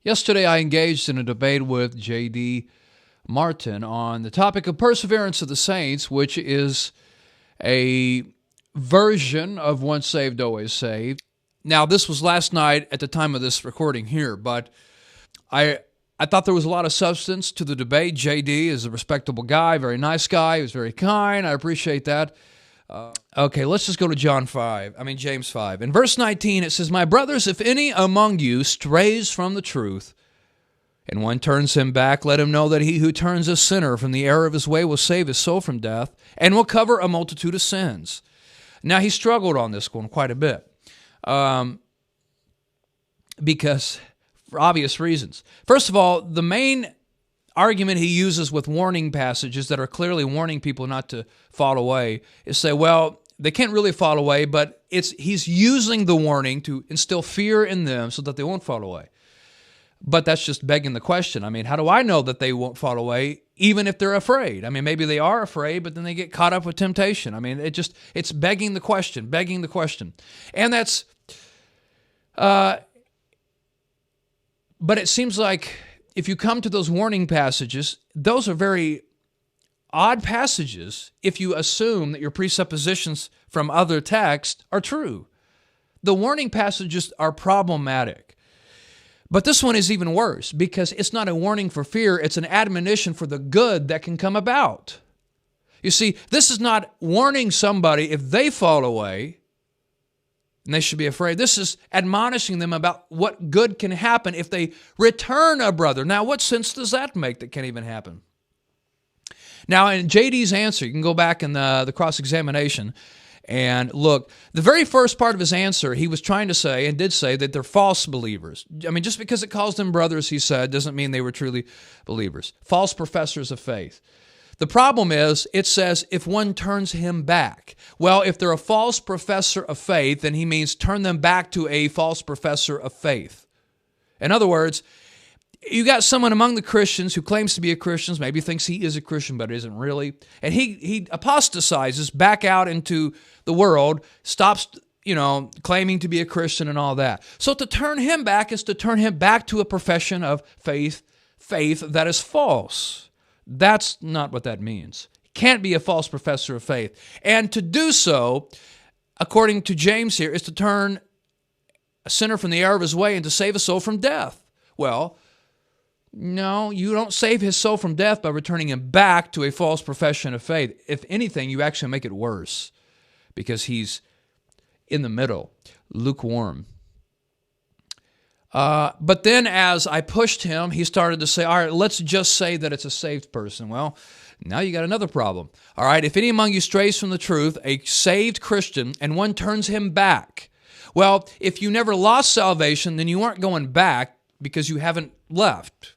Yesterday, I engaged in a debate with J.D. Martin on the topic of perseverance of the saints, which is a version of once saved, always saved. Now, this was last night at the time of this recording here, but I thought there was a lot of substance to the debate. J.D. is a respectable guy, very nice guy. He was very kind. I appreciate that. Okay, let's just go to James 5. In verse 19, it says, "My brothers, if any among you strays from the truth, and one turns him back, let him know that he who turns a sinner from the error of his way will save his soul from death, and will cover a multitude of sins." Now, he struggled on this one quite a bit, because for obvious reasons. First of all, the main argument he uses with warning passages that are clearly warning people not to fall away is say, well, they can't really fall away, but he's using the warning to instill fear in them so that they won't fall away. But that's just begging the question. I mean, how do I know that they won't fall away even if they're afraid? I mean, maybe they are afraid, but then they get caught up with temptation. I mean, it's begging the question. And that's, but it seems like if you come to those warning passages, those are very odd passages if you assume that your presuppositions from other texts are true. The warning passages are problematic. But this one is even worse because it's not a warning for fear, it's an admonition for the good that can come about. You see, this is not warning somebody if they fall away and they should be afraid. This is admonishing them about what good can happen if they return a brother. Now, what sense does that make that can even happen? Now, in J.D.'s answer, you can go back in the cross-examination and look. The very first part of his answer, he was trying to say, and did say, that they're false believers. I mean, just because it calls them brothers, he said, doesn't mean they were truly believers. False professors of faith. The problem is, it says, if one turns him back. Well, if they're a false professor of faith, then he means turn them back to a false professor of faith. In other words, you got someone among the Christians who claims to be a Christian, maybe thinks he is a Christian, but isn't really, and he apostatizes back out into the world, stops, claiming to be a Christian and all that. So to turn him back is to turn him back to a profession of faith that is false. That's not what that means. He can't be a false professor of faith. And to do so, according to James here, is to turn a sinner from the error of his way and to save a soul from death. Well, no, you don't save his soul from death by returning him back to a false profession of faith. If anything, you actually make it worse because he's in the middle, lukewarm. But then as I pushed him, he started to say, all right, let's just say that it's a saved person. Well, now you got another problem. All right, if any among you strays from the truth, a saved Christian, and one turns him back. Well, if you never lost salvation, then you aren't going back because you haven't left.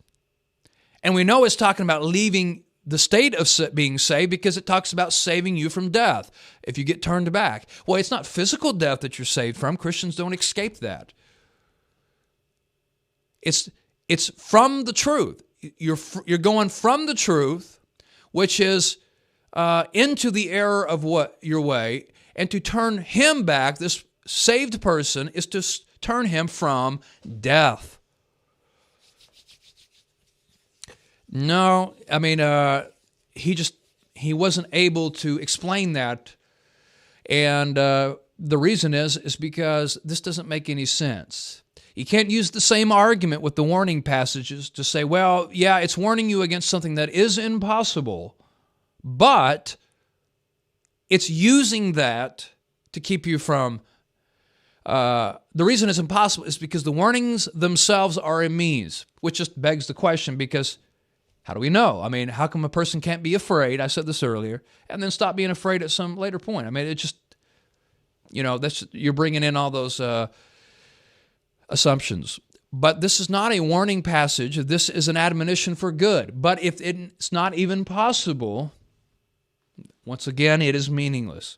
And we know it's talking about leaving the state of being saved because it talks about saving you from death if you get turned back. Well, it's not physical death that you're saved from. Christians don't escape that. It's from the truth. You're going from the truth, which is into the error of your way, and to turn him back, this saved person, is to turn him from death. No, I mean, he wasn't able to explain that, and the reason is because this doesn't make any sense. You can't use the same argument with the warning passages to say, well, yeah, it's warning you against something that is impossible, but it's using that to keep you from, the reason it's impossible is because the warnings themselves are a means, which just begs the question because how do we know? I mean, how come a person can't be afraid? I said this earlier, and then stop being afraid at some later point. I mean, it just, you're bringing in all those assumptions. But this is not a warning passage. This is an admonition for good. But if it's not even possible, once again, it is meaningless.